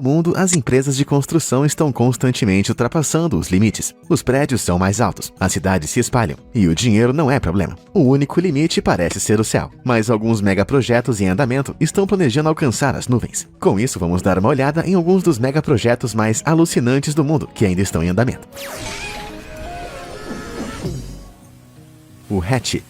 No mundo, as empresas de construção estão constantemente ultrapassando os limites. Os prédios são mais altos, as cidades se espalham, e o dinheiro não é problema. O único limite parece ser o céu, mas alguns megaprojetos em andamento estão planejando alcançar as nuvens. Com isso, vamos dar uma olhada em alguns dos megaprojetos mais alucinantes do mundo que ainda estão em andamento. O HATCH.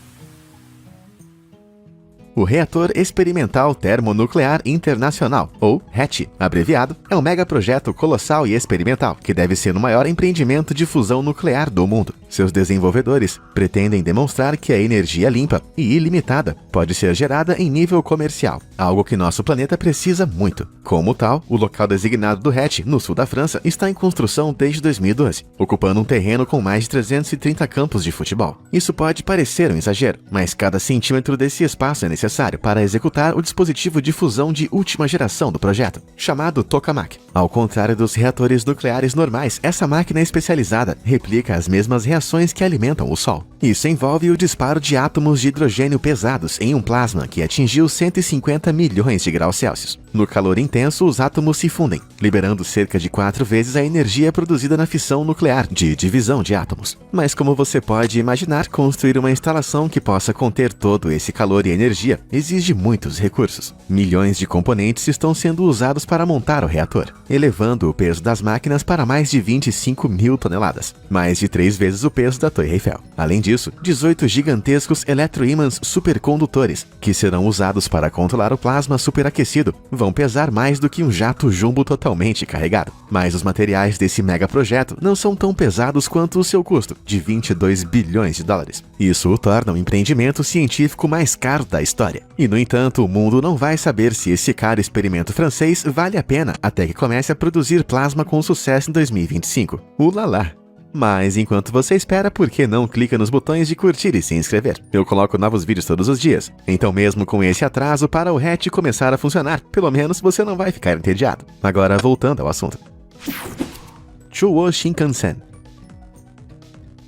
O Reator Experimental Termonuclear Internacional, ou HATCH, abreviado, é um megaprojeto colossal e experimental que deve ser o maior empreendimento de fusão nuclear do mundo. Seus desenvolvedores pretendem demonstrar que a energia limpa e ilimitada pode ser gerada em nível comercial, algo que nosso planeta precisa muito. Como tal, o local designado do HATCH, no sul da França, está em construção desde 2012, ocupando um terreno com mais de 330 campos de futebol. Isso pode parecer um exagero, mas cada centímetro desse espaço é necessário para executar o dispositivo de fusão de última geração do projeto, chamado tokamak. Ao contrário dos reatores nucleares normais, essa máquina especializada replica as mesmas reações que alimentam o Sol. Isso envolve o disparo de átomos de hidrogênio pesados em um plasma que atingiu 150 milhões de graus Celsius. No calor intenso, os átomos se fundem, liberando cerca de 4 vezes a energia produzida na fissão nuclear de divisão de átomos. Mas como você pode imaginar, construir uma instalação que possa conter todo esse calor e energia exige muitos recursos. Milhões de componentes estão sendo usados para montar o reator, elevando o peso das máquinas para mais de 25 mil toneladas, mais de 3 vezes o peso da Torre Eiffel. Além disso, 18 gigantescos eletroímãs supercondutores, que serão usados para controlar o plasma superaquecido, vão pesar mais do que um jato jumbo totalmente carregado. Mas os materiais desse megaprojeto não são tão pesados quanto o seu custo, de 22 bilhões de dólares. Isso o torna o empreendimento científico mais caro da história. E, no entanto, o mundo não vai saber se esse caro experimento francês vale a pena até que comece a produzir plasma com sucesso em 2025. Ulalá! Mas enquanto você espera, por que não clica nos botões de curtir e se inscrever? Eu coloco novos vídeos todos os dias, então mesmo com esse atraso para o HATCH começar a funcionar, pelo menos você não vai ficar entediado. Agora voltando ao assunto. Chuo Shinkansen.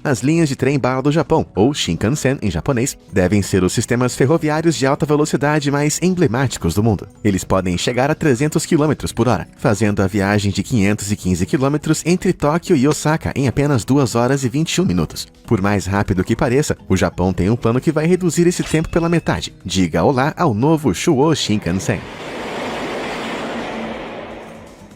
As linhas de trem-bala do Japão, ou Shinkansen em japonês, devem ser os sistemas ferroviários de alta velocidade mais emblemáticos do mundo. Eles podem chegar a 300 km por hora, fazendo a viagem de 515 km entre Tóquio e Osaka em apenas 2 horas e 21 minutos. Por mais rápido que pareça, o Japão tem um plano que vai reduzir esse tempo pela metade. Diga olá ao novo Chuo Shinkansen.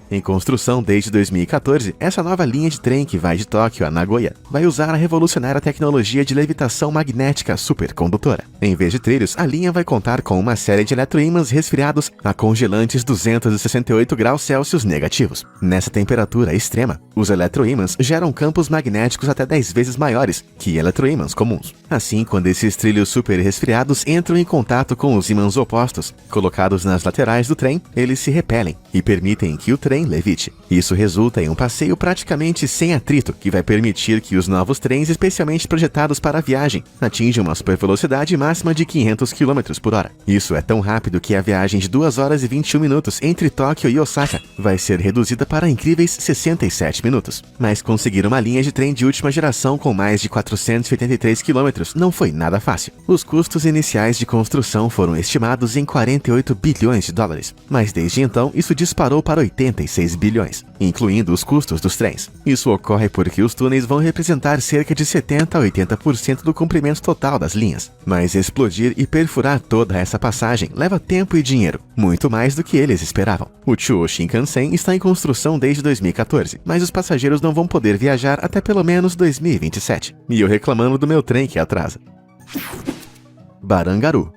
Em construção desde 2014, essa nova linha de trem que vai de Tóquio a Nagoya vai usar a revolucionária tecnologia de levitação magnética supercondutora. Em vez de trilhos, a linha vai contar com uma série de eletroímãs resfriados a congelantes 268 graus Celsius negativos. Nessa temperatura extrema, os eletroímãs geram campos magnéticos até 10 vezes maiores que eletroímãs comuns. Assim, quando esses trilhos super resfriados entram em contato com os ímãs opostos, colocados nas laterais do trem, eles se repelem e permitem que o trem levite. Isso resulta em um passeio praticamente sem atrito, que vai permitir que os novos trens especialmente projetados para a viagem atinjam uma supervelocidade máxima de 500 km por hora. Isso é tão rápido que a viagem de 2 horas e 21 minutos entre Tóquio e Osaka vai ser reduzida para incríveis 67 minutos. Mas conseguir uma linha de trem de última geração com mais de 483 km não foi nada fácil. Os custos iniciais de construção foram estimados em 48 bilhões de dólares, mas desde então isso disparou para 86 bilhões, incluindo os custos dos trens. Isso ocorre porque os túneis vão representar cerca de 70 a 80% do comprimento total das linhas. Mas explodir e perfurar toda essa passagem leva tempo e dinheiro, muito mais do que eles esperavam. O Chuo Shinkansen está em construção desde 2014, mas os passageiros não vão poder viajar até pelo menos 2027. E eu reclamando do meu trem que atrasa. Barangaroo.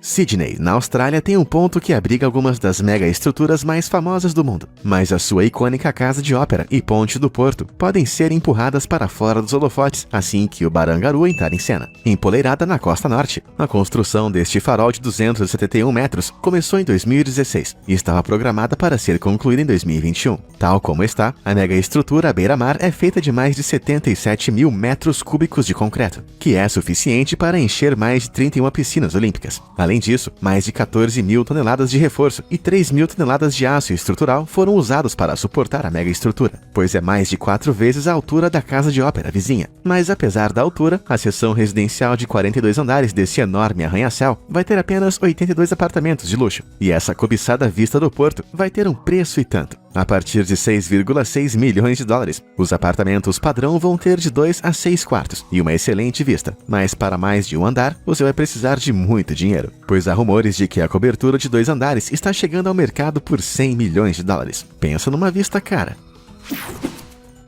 Sydney, na Austrália, tem um ponto que abriga algumas das mega-estruturas mais famosas do mundo, mas a sua icônica casa de ópera e ponte do porto podem ser empurradas para fora dos holofotes assim que o Barangaroo entrar em cena. Empoleirada na costa norte, a construção deste farol de 271 metros começou em 2016 e estava programada para ser concluída em 2021. Tal como está, a mega-estrutura à beira-mar é feita de mais de 77 mil metros cúbicos de concreto, que é suficiente para encher mais de 31 piscinas olímpicas. Além disso, mais de 14 mil toneladas de reforço e 3 mil toneladas de aço estrutural foram usados para suportar a mega estrutura, pois é mais de 4 vezes a altura da casa de ópera vizinha. Mas apesar da altura, a seção residencial de 42 andares desse enorme arranha-céu vai ter apenas 82 apartamentos de luxo, e essa cobiçada vista do porto vai ter um preço e tanto. A partir de 6,6 milhões de dólares, os apartamentos padrão vão ter de 2 a 6 quartos e uma excelente vista, mas para mais de um andar, você vai precisar de muito dinheiro, pois há rumores de que a cobertura de 2 andares está chegando ao mercado por 100 milhões de dólares. Pensa numa vista cara.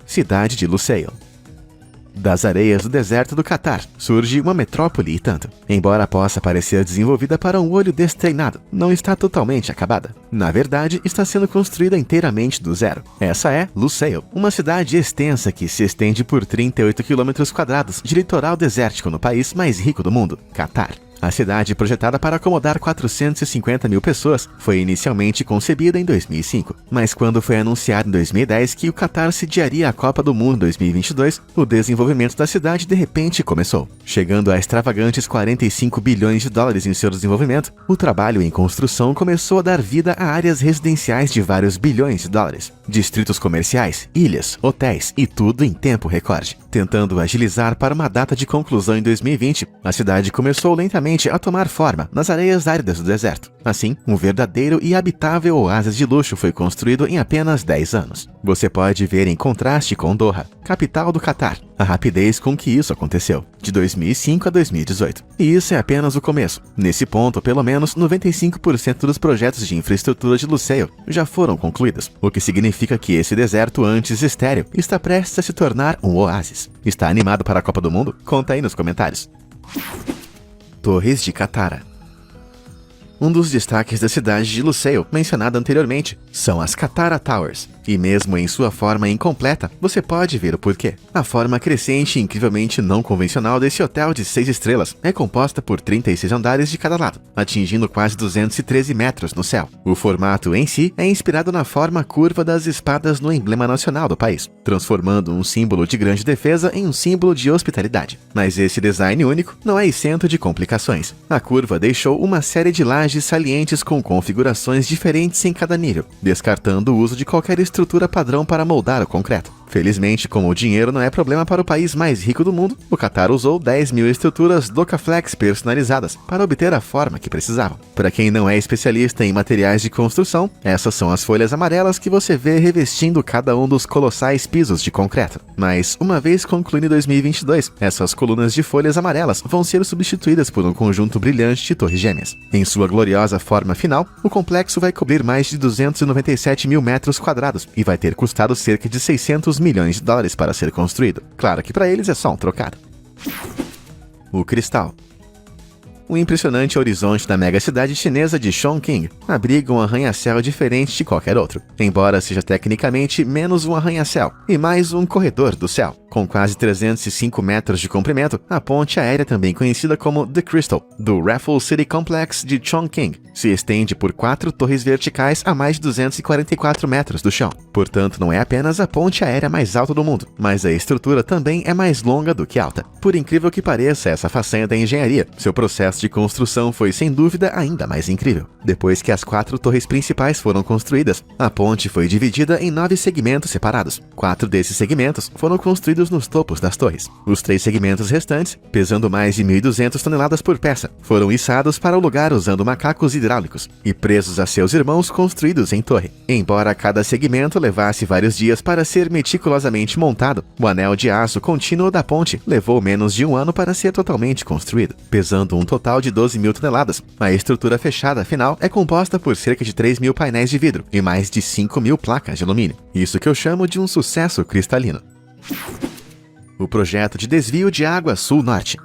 Cidade de Lusail. Das areias do deserto do Catar, surge uma metrópole e tanto. Embora possa parecer desenvolvida para um olho destreinado, não está totalmente acabada. Na verdade, está sendo construída inteiramente do zero. Essa é Lusail, uma cidade extensa que se estende por 38 km² de litoral desértico no país mais rico do mundo, Catar. A cidade, projetada para acomodar 450 mil pessoas, foi inicialmente concebida em 2005, mas quando foi anunciado em 2010 que o Catar sediaria a Copa do Mundo 2022, o desenvolvimento da cidade de repente começou. Chegando a extravagantes 45 bilhões de dólares em seu desenvolvimento, o trabalho em construção começou a dar vida a áreas residenciais de vários bilhões de dólares, distritos comerciais, ilhas, hotéis e tudo em tempo recorde. Tentando agilizar para uma data de conclusão em 2020, a cidade começou lentamente a tomar forma nas areias áridas do deserto. Assim, um verdadeiro e habitável oásis de luxo foi construído em apenas 10 anos. Você pode ver em contraste com Doha, capital do Catar, a rapidez com que isso aconteceu, de 2005 a 2018. E isso é apenas o começo. Nesse ponto, pelo menos 95% dos projetos de infraestrutura de Lusail já foram concluídos, o que significa que esse deserto antes estéril está prestes a se tornar um oásis. Está animado para a Copa do Mundo? Conta aí nos comentários. Torres de Katara. Um dos destaques da cidade de Lusail, mencionado anteriormente, são as Katara Towers. E mesmo em sua forma incompleta, você pode ver o porquê. A forma crescente e incrivelmente não convencional desse hotel de 6 estrelas é composta por 36 andares de cada lado, atingindo quase 213 metros no céu. O formato em si é inspirado na forma curva das espadas no emblema nacional do país, transformando um símbolo de grande defesa em um símbolo de hospitalidade. Mas esse design único não é isento de complicações. A curva deixou uma série de lajes salientes com configurações diferentes em cada nível, descartando o uso de qualquer estrutura padrão para moldar o concreto. Felizmente, como o dinheiro não é problema para o país mais rico do mundo, o Catar usou 10 mil estruturas Docaflex personalizadas para obter a forma que precisavam. Para quem não é especialista em materiais de construção, essas são as folhas amarelas que você vê revestindo cada um dos colossais pisos de concreto. Mas, uma vez concluído em 2022, essas colunas de folhas amarelas vão ser substituídas por um conjunto brilhante de torres gêmeas. Em sua gloriosa forma final, o complexo vai cobrir mais de 297 mil metros quadrados e vai ter custado cerca de 600 milhões de dólares para ser construído. Claro que para eles é só um trocado. O Cristal. O impressionante horizonte da mega cidade chinesa de Chongqing abriga um arranha-céu diferente de qualquer outro, embora seja tecnicamente menos um arranha-céu e mais um corredor do céu. Com quase 305 metros de comprimento, a ponte aérea, também conhecida como The Crystal, do Raffles City Complex de Chongqing, se estende por 4 torres verticais a mais de 244 metros do chão. Portanto, não é apenas a ponte aérea mais alta do mundo, mas a estrutura também é mais longa do que alta. Por incrível que pareça essa façanha da engenharia, seu processo de construção foi sem dúvida ainda mais incrível. Depois que as 4 torres principais foram construídas, a ponte foi dividida em 9 segmentos separados. 4 desses segmentos foram construídos nos topos das torres. Os 3 segmentos restantes, pesando mais de 1.200 toneladas por peça, foram içados para o lugar usando macacos hidráulicos e presos a seus irmãos construídos em torre. Embora cada segmento levasse vários dias para ser meticulosamente montado, o anel de aço contínuo da ponte levou menos de um ano para ser totalmente construído. Pesando um total de 12 mil toneladas, a estrutura fechada final é composta por cerca de 3 mil painéis de vidro e mais de 5 mil placas de alumínio. Isso que eu chamo de um sucesso cristalino. O projeto de desvio de água sul-norte.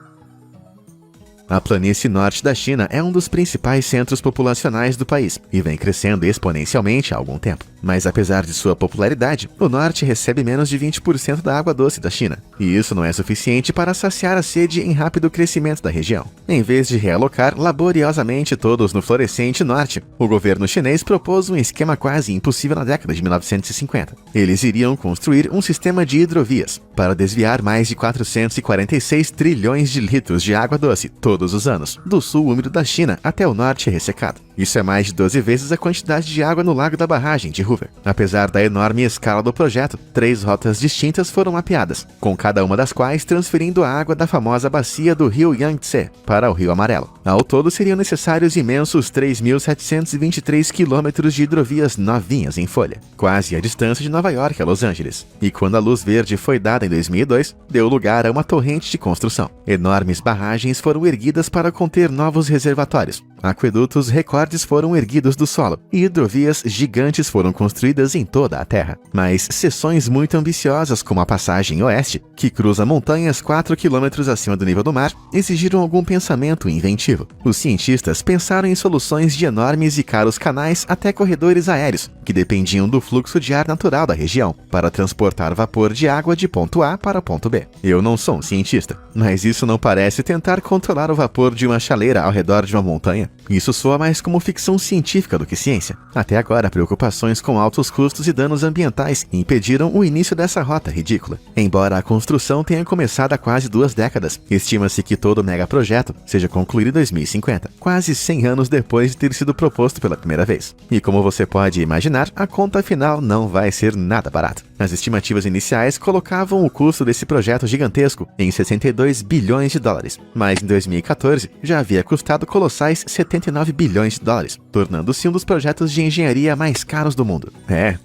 A planície norte da China é um dos principais centros populacionais do país e vem crescendo exponencialmente há algum tempo. Mas apesar de sua popularidade, o norte recebe menos de 20% da água doce da China, e isso não é suficiente para saciar a sede em rápido crescimento da região. Em vez de realocar laboriosamente todos no florescente norte, o governo chinês propôs um esquema quase impossível na década de 1950. Eles iriam construir um sistema de hidrovias para desviar mais de 446 trilhões de litros de água doce todos todos os anos, do sul úmido da China até o norte ressecado. Isso é mais de 12 vezes a quantidade de água no lago da barragem de Hoover. Apesar da enorme escala do projeto, 3 rotas distintas foram mapeadas, com cada uma das quais transferindo a água da famosa bacia do rio Yangtze para o Rio Amarelo. Ao todo, seriam necessários imensos 3.723 quilômetros de hidrovias novinhas em folha, quase a distância de Nova York a Los Angeles. E quando a luz verde foi dada em 2002, deu lugar a uma torrente de construção. Enormes barragens foram erguidas para conter novos reservatórios. Aquedutos recordes foram erguidos do solo e hidrovias gigantes foram construídas em toda a Terra. Mas seções muito ambiciosas, como a passagem oeste, que cruza montanhas 4 quilômetros acima do nível do mar, exigiram algum pensamento inventivo. Os cientistas pensaram em soluções de enormes e caros canais até corredores aéreos, que dependiam do fluxo de ar natural da região, para transportar vapor de água de ponto A para ponto B. Eu não sou um cientista, mas isso não parece tentar controlar o vapor de uma chaleira ao redor de uma montanha. Isso soa mais como ficção científica do que ciência. Até agora, preocupações com altos custos e danos ambientais impediram o início dessa rota ridícula. Embora a construção tenha começado há quase 2 décadas, estima-se que todo o megaprojeto seja concluído em 2050, quase 100 anos depois de ter sido proposto pela primeira vez. E como você pode imaginar, a conta final não vai ser nada barata. As estimativas iniciais colocavam o custo desse projeto gigantesco em 62 bilhões de dólares, mas em 2014 já havia custado colossais 79 bilhões de dólares, tornando-se um dos projetos de engenharia mais caros do mundo.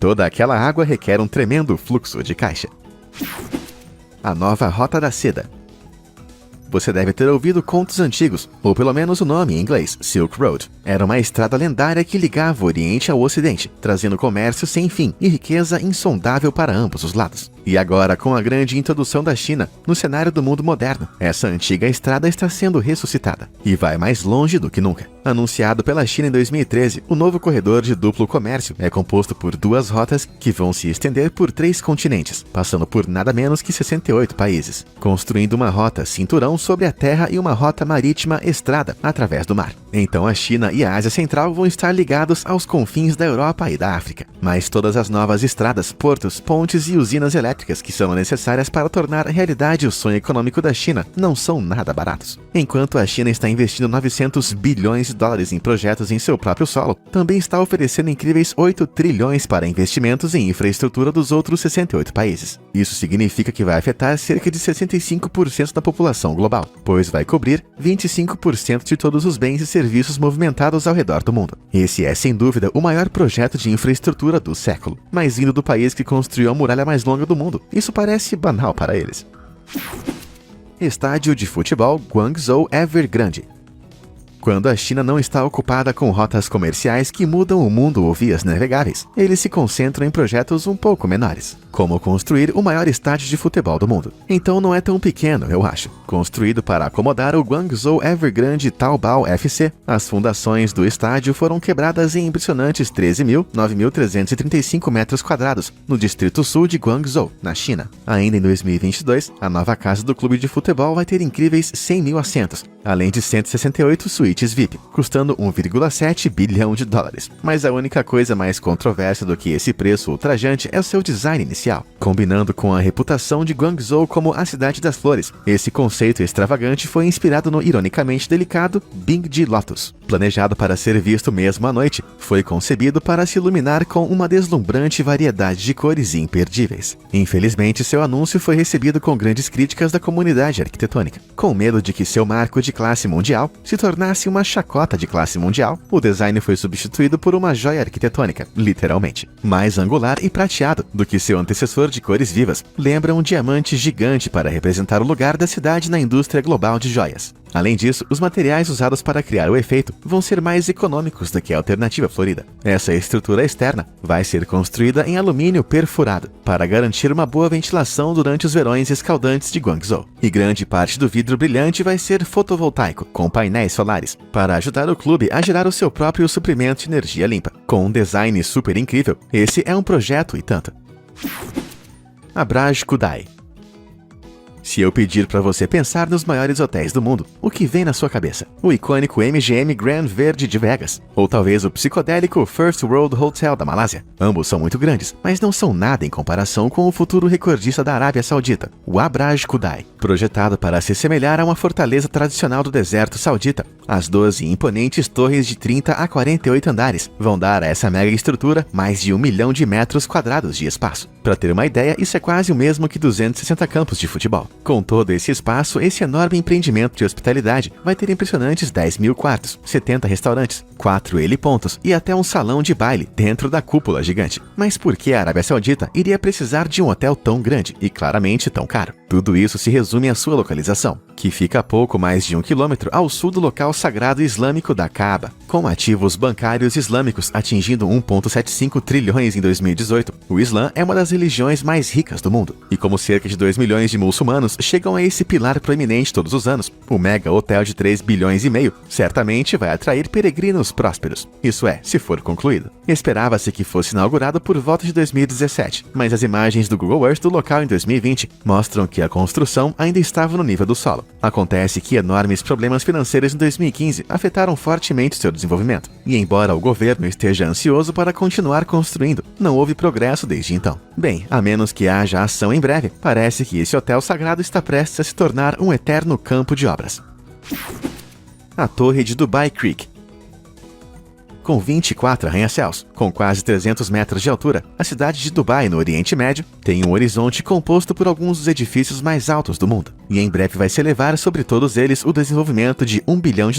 Toda aquela água requer um tremendo fluxo de caixa. A nova Rota da Seda. Você deve ter ouvido contos antigos, ou pelo menos o nome em inglês, Silk Road. Era uma estrada lendária que ligava o Oriente ao Ocidente, trazendo comércio sem fim e riqueza insondável para ambos os lados. E agora, com a grande introdução da China no cenário do mundo moderno, essa antiga estrada está sendo ressuscitada e vai mais longe do que nunca. Anunciado pela China em 2013, o novo corredor de duplo comércio é composto por 2 rotas que vão se estender por 3 continentes, passando por nada menos que 68 países, construindo uma rota cinturão sobre a terra e uma rota marítima estrada através do mar. Então a China e a Ásia Central vão estar ligados aos confins da Europa e da África, mas todas as novas estradas, portos, pontes e usinas elétricas que são necessárias para tornar realidade o sonho econômico da China não são nada baratos. Enquanto a China está investindo 900 bilhões de dólares em projetos em seu próprio solo, também está oferecendo incríveis 8 trilhões para investimentos em infraestrutura dos outros 68 países. Isso significa que vai afetar cerca de 65% da população global, pois vai cobrir 25% de todos os bens e serviços movimentados ao redor do mundo. Esse é, sem dúvida, o maior projeto de infraestrutura do século, mas vindo do país que construiu a muralha mais longa do mundo. Isso parece banal para eles. Estádio de futebol Guangzhou Evergrande. Quando a China não está ocupada com rotas comerciais que mudam o mundo ou vias navegáveis, eles se concentram em projetos um pouco menores, como construir o maior estádio de futebol do mundo. Então não é tão pequeno, eu acho. Construído para acomodar o Guangzhou Evergrande Taobao FC, as fundações do estádio foram quebradas em impressionantes 13.9.335 metros quadrados, no distrito sul de Guangzhou, na China. Ainda em 2022, a nova casa do clube de futebol vai ter incríveis 100 mil assentos, além de 168 suítes VIP, custando 1,7 bilhão de dólares. Mas a única coisa mais controversa do que esse preço ultrajante é o seu design inicial. Combinando com a reputação de Guangzhou como a cidade das flores, esse conceito extravagante foi inspirado no ironicamente delicado Bingji Lotus. Planejado para ser visto mesmo à noite, foi concebido para se iluminar com uma deslumbrante variedade de cores imperdíveis. Infelizmente, seu anúncio foi recebido com grandes críticas da comunidade arquitetônica. Com medo de que seu marco de classe mundial se tornasse uma chacota de classe mundial, o design foi substituído por uma joia arquitetônica, literalmente, mais angular e prateado do que seu antecessor de cores vivas. Lembra um diamante gigante para representar o lugar da cidade na indústria global de joias. Além disso, os materiais usados para criar o efeito vão ser mais econômicos do que a alternativa florida. Essa estrutura externa vai ser construída em alumínio perfurado para garantir uma boa ventilação durante os verões escaldantes de Guangzhou. E grande parte do vidro brilhante vai ser fotovoltaico, com painéis solares, para ajudar o clube a gerar o seu próprio suprimento de energia limpa. Com um design super incrível, esse é um projeto e tanto. A Braj Kudai. Se eu pedir para você pensar nos maiores hotéis do mundo, o que vem na sua cabeça? O icônico MGM Grand Verde de Vegas? Ou talvez o psicodélico First World Hotel da Malásia? Ambos são muito grandes, mas não são nada em comparação com o futuro recordista da Arábia Saudita, o Abraj Khudai. Projetado para se semelhar a uma fortaleza tradicional do deserto saudita, as 12 imponentes torres de 30 a 48 andares vão dar a essa mega estrutura mais de 1 milhão de metros quadrados de espaço. Para ter uma ideia, isso é quase o mesmo que 260 campos de futebol. Com todo esse espaço, esse enorme empreendimento de hospitalidade vai ter impressionantes 10 mil quartos, 70 restaurantes, 4 helipontos e até um salão de baile dentro da cúpula gigante. Mas por que a Arábia Saudita iria precisar de um hotel tão grande e claramente tão caro? Tudo isso se resume à sua localização, que fica a pouco mais de 1 quilômetro ao sul do local sagrado islâmico da Kaaba. Com ativos bancários islâmicos atingindo 1,75 trilhões em 2018, o Islã é uma das religiões mais ricas do mundo. E como cerca de 2 milhões de muçulmanos chegam a esse pilar proeminente todos os anos, o mega hotel de 3 bilhões e meio certamente vai atrair peregrinos prósperos. Isso é, se for concluído. Esperava-se que fosse inaugurado por volta de 2017, mas as imagens do Google Earth do local em 2020 mostram que a construção ainda estava no nível do solo. Acontece que enormes problemas financeiros em 2015 afetaram fortemente seu desenvolvimento, e embora o governo esteja ansioso para continuar construindo, não houve progresso desde então. Bem, a menos que haja ação em breve, parece que esse hotel sagrado está prestes a se tornar um eterno campo de obras. A Torre de Dubai Creek. Com 24 arranha-céus, com quase 300 metros de altura, a cidade de Dubai, no Oriente Médio, tem um horizonte composto por alguns dos edifícios mais altos do mundo, e em breve vai se elevar sobre todos eles o desenvolvimento de $1 bilhão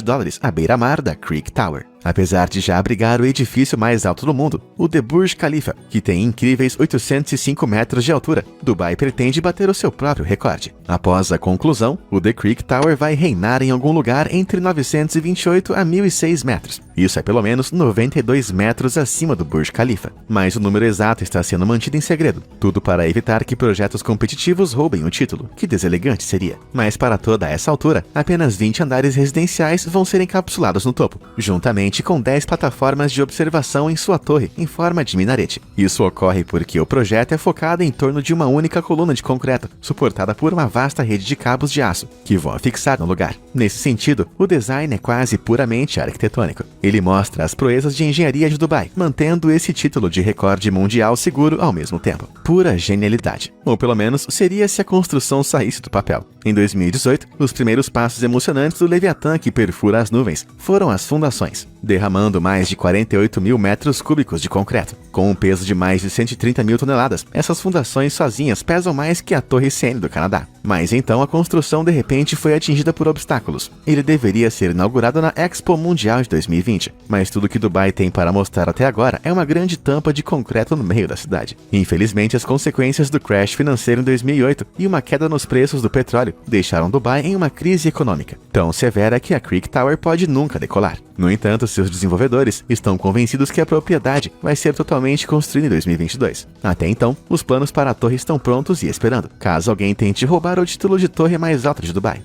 à beira-mar da Creek Tower. Apesar de já abrigar o edifício mais alto do mundo, o The Burj Khalifa, que tem incríveis 805 metros de altura, Dubai pretende bater o seu próprio recorde. Após a conclusão, o The Creek Tower vai reinar em algum lugar entre 928 a 1.006 metros. Isso é pelo menos 92 metros acima do Burj Khalifa, mas o número exato está sendo mantido em segredo, tudo para evitar que projetos competitivos roubem o título. Que deselegante seria. Mas para toda essa altura, apenas 20 andares residenciais vão ser encapsulados no topo, juntamente com 10 plataformas de observação em sua torre, em forma de minarete. Isso ocorre porque o projeto é focado em torno de uma única coluna de concreto, suportada por uma vasta rede de cabos de aço, que vão fixar no lugar. Nesse sentido, o design é quase puramente arquitetônico. Ele mostra as proezas de engenharia de Dubai, mantendo esse título de recorde mundial seguro ao mesmo tempo. Pura genialidade. Ou pelo menos seria se a construção saísse do papel. Em 2018, os primeiros passos emocionantes do Leviatã que perfura as nuvens foram as fundações, derramando mais de 48 mil metros cúbicos de concreto. Com um peso de mais de 130 mil toneladas, essas fundações sozinhas pesam mais que a Torre CN do Canadá. Mas então a construção de repente foi atingida por obstáculos. Ele deveria ser inaugurado na Expo Mundial de 2020, mas tudo que Dubai tem para mostrar até agora é uma grande tampa de concreto no meio da cidade. Infelizmente, as consequências do crash financeiro em 2008 e uma queda nos preços do petróleo deixaram Dubai em uma crise econômica, tão severa que a Creek Tower pode nunca decolar. No entanto, seus desenvolvedores estão convencidos que a propriedade vai ser totalmente construída em 2022. Até então, os planos para a torre estão prontos e esperando, caso alguém tente roubar o título de torre mais alta de Dubai.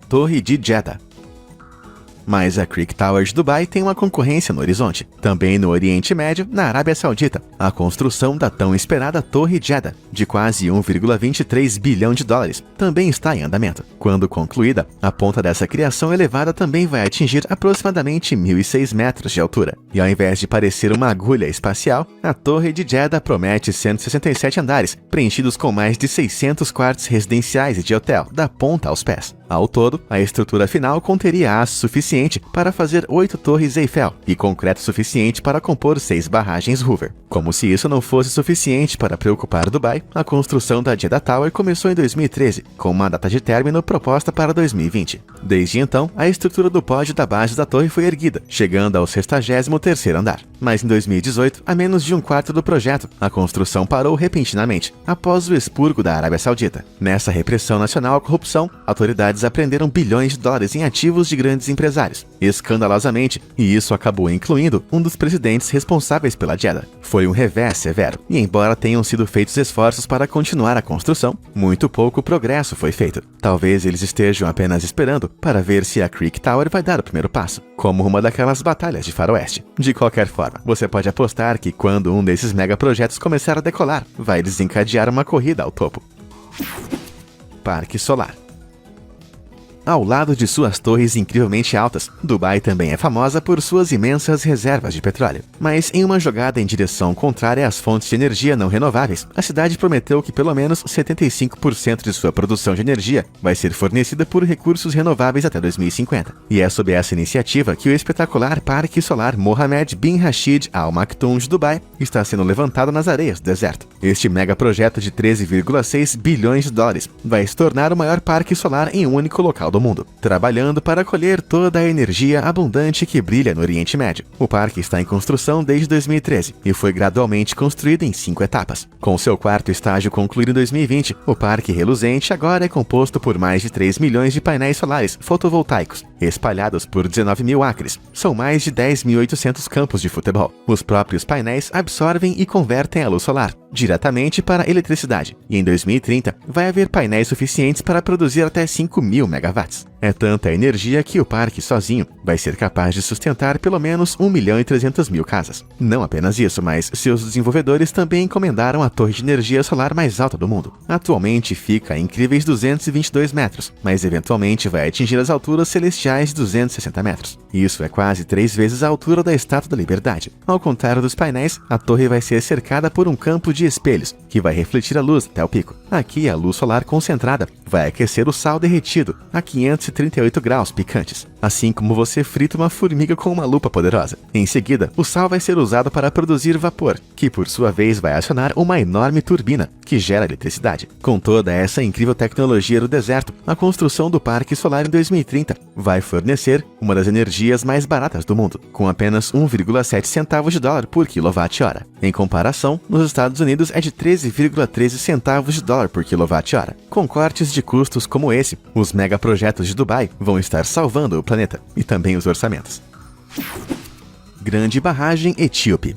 Torre de Jeddah. Mas a Creek Tower de Dubai tem uma concorrência no horizonte. Também no Oriente Médio, na Arábia Saudita, a construção da tão esperada Torre Jeddah, de quase $1,23 bilhão, também está em andamento. Quando concluída, a ponta dessa criação elevada também vai atingir aproximadamente 1.006 metros de altura. E ao invés de parecer uma agulha espacial, a Torre de Jeddah promete 167 andares, preenchidos com mais de 600 quartos residenciais e de hotel, da ponta aos pés. Ao todo, a estrutura final conteria aço suficiente para fazer 8 torres Eiffel e concreto suficiente para compor 6 barragens Hoover. Como se isso não fosse suficiente para preocupar Dubai, a construção da Jeddah Tower começou em 2013, com uma data de término proposta para 2020. Desde então, a estrutura do pódio da base da torre foi erguida, chegando ao 63º andar. Mas em 2018, a menos de um quarto do projeto, a construção parou repentinamente, após o expurgo da Arábia Saudita. Nessa repressão nacional à corrupção, autoridades apreenderam bilhões de dólares em ativos de grandes empresários, escandalosamente, e isso acabou incluindo um dos presidentes responsáveis pela Jeddah. Foi um revés severo, e embora tenham sido feitos esforços para continuar a construção, muito pouco progresso foi feito. Talvez eles estejam apenas esperando para ver se a Creek Tower vai dar o primeiro passo, como uma daquelas batalhas de faroeste. De qualquer forma, você pode apostar que quando um desses megaprojetos começar a decolar, vai desencadear uma corrida ao topo. parque solar. Ao lado de suas torres incrivelmente altas, Dubai também é famosa por suas imensas reservas de petróleo. Mas em uma jogada em direção contrária às fontes de energia não renováveis, a cidade prometeu que pelo menos 75% de sua produção de energia vai ser fornecida por recursos renováveis até 2050. E é sob essa iniciativa que o espetacular Parque Solar Mohammed bin Rashid Al Maktoum de Dubai está sendo levantado nas areias do deserto. Este megaprojeto de 13,6 bilhões de dólares vai se tornar o maior parque solar em um único local do mundo, trabalhando para colher toda a energia abundante que brilha no Oriente Médio. O parque está em construção desde 2013 e foi gradualmente construído em 5 etapas. Com seu quarto estágio concluído em 2020, o parque reluzente agora é composto por mais de 3 milhões de painéis solares fotovoltaicos, espalhados por 19 mil acres. São mais de 10.800 campos de futebol. Os próprios painéis absorvem e convertem a luz solar diretamente para eletricidade, e em 2030 vai haver painéis suficientes para produzir até 5.000 megawatts. É tanta energia que o parque sozinho vai ser capaz de sustentar pelo menos 1.300.000 casas. Não apenas isso, mas seus desenvolvedores também encomendaram a torre de energia solar mais alta do mundo. Atualmente fica a incríveis 222 metros, mas eventualmente vai atingir as alturas celestiais de 260 metros. Isso é quase 3 vezes a altura da Estátua da Liberdade. Ao contrário dos painéis, a torre vai ser cercada por um campo de espelhos, que vai refletir a luz até o pico. Aqui, a luz solar concentrada vai aquecer o sal derretido a 538 graus picantes, assim como você frita uma formiga com uma lupa poderosa. Em seguida, o sal vai ser usado para produzir vapor, que por sua vez vai acionar uma enorme turbina, que gera eletricidade. Com toda essa incrível tecnologia do deserto, a construção do Parque Solar em 2030 vai fornecer uma das energias mais baratas do mundo, com apenas 1,7 centavos de dólar por quilowatt-hora. Em comparação, nos Estados Unidos é de 13,13 centavos de dólar por quilowatt-hora. Com cortes de custos como esse, os megaprojetos de Dubai vão estar salvando o planeta e também os orçamentos. Grande barragem etíope.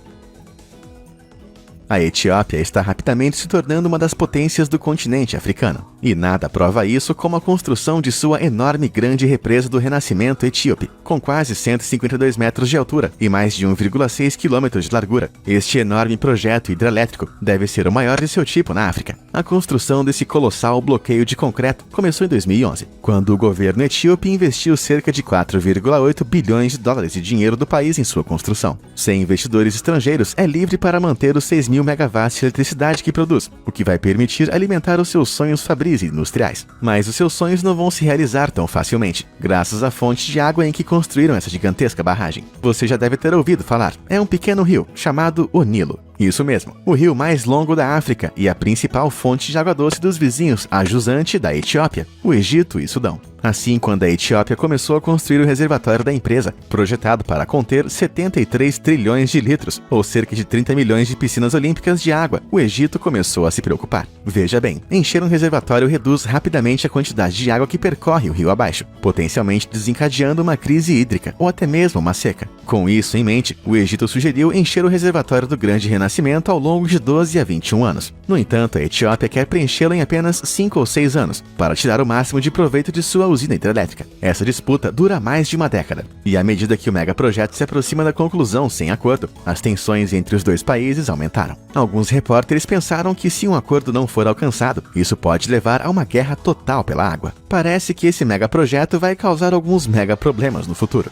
A Etiópia está rapidamente se tornando uma das potências do continente africano. E nada prova isso como a construção de sua enorme grande represa do Renascimento etíope, com quase 152 metros de altura e mais de 1,6 quilômetros de largura. Este enorme projeto hidrelétrico deve ser o maior de seu tipo na África. A construção desse colossal bloqueio de concreto começou em 2011, quando o governo etíope investiu cerca de 4,8 bilhões de dólares de dinheiro do país em sua construção. Sem investidores estrangeiros, é livre para manter os 6.000 megawatts de eletricidade que produz, o que vai permitir alimentar os seus sonhos fabris e industriais. Mas os seus sonhos não vão se realizar tão facilmente, graças à fonte de água em que construíram essa gigantesca barragem. Você já deve ter ouvido falar, é um pequeno rio, chamado o Nilo. Isso mesmo, o rio mais longo da África e a principal fonte de água doce dos vizinhos, a jusante da Etiópia, o Egito e Sudão. Assim, quando a Etiópia começou a construir o reservatório da empresa, projetado para conter 73 trilhões de litros, ou cerca de 30 milhões de piscinas olímpicas de água, o Egito começou a se preocupar. Veja bem, encher um reservatório reduz rapidamente a quantidade de água que percorre o rio abaixo, potencialmente desencadeando uma crise hídrica ou até mesmo uma seca. Com isso em mente, o Egito sugeriu encher o reservatório do Grande Renascimento ao longo de 12 a 21 anos. No entanto, a Etiópia quer preenchê-lo em apenas 5 ou 6 anos, para tirar o máximo de proveito de sua usina hidrelétrica. Essa disputa dura mais de uma década, e à medida que o megaprojeto se aproxima da conclusão sem acordo, as tensões entre os dois países aumentaram. Alguns repórteres pensaram que se um acordo não for alcançado, isso pode levar a uma guerra total pela água. Parece que esse megaprojeto vai causar alguns megaproblemas no futuro.